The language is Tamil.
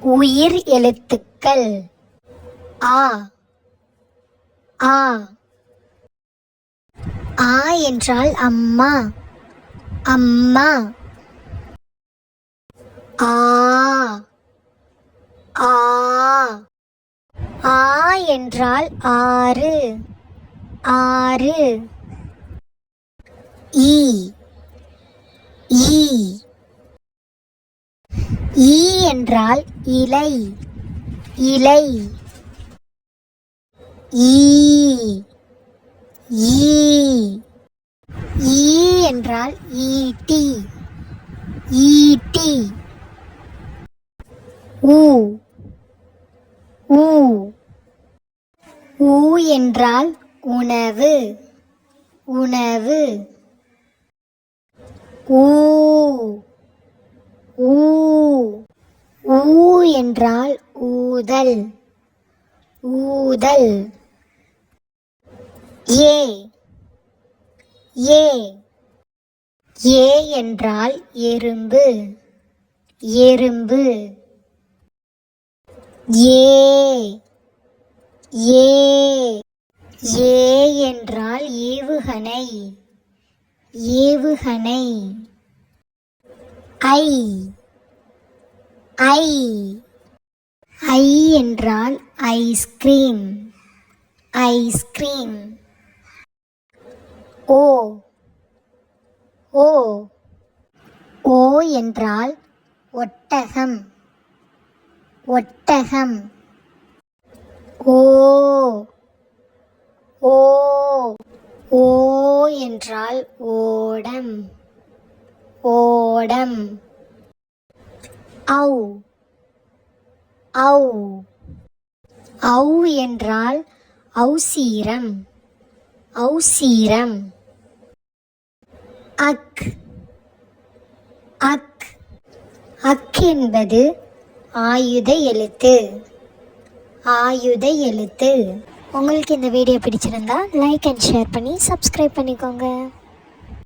உயிர் எழுத்துக்கள் ஆ ஆ. ஆ என்றால் அம்மா அம்மா. ஆ ஆ. ஆ என்றால் ஆறு ஆறு. ஈ ஈ. ஈ என்றால் இலை இலை. ஈ ஈ. ஈ என்றால் ஈட்டி ஈட்டி. ஊ ஊ. ஊ என்றால் உணவு உணவு. ஊ ஊ. ஊ என்றால் ஊதல் ஊதல். ஏ ஏ. ஏ என்றால் எறும்பு எறும்பு. ஏ ஏ. ஏ என்றால் ஏவுகணை ஏவுகணை. ஐ ஐ. ஐ என்றால் ஐஸ்கிரீம் ஐஸ்கிரீம். ஓ ஓ. ஓ என்றால் ஒட்டகம் ஒட்டகம். ஓ ஓ. ஓ என்றால் ஓடம் ஓடம். ஔ ஔ. ஔ என்றால் ஔசீரம் ஔசீரம். அக் அக். அக் என்பது ஆயுத எழுத்து ஆயுத எழுத்து. உங்களுக்கு இந்த வீடியோ பிடிச்சிருந்தா லைக் அண்ட் ஷேர் பண்ணி சப்ஸ்கிரைப் பண்ணிக்கோங்க.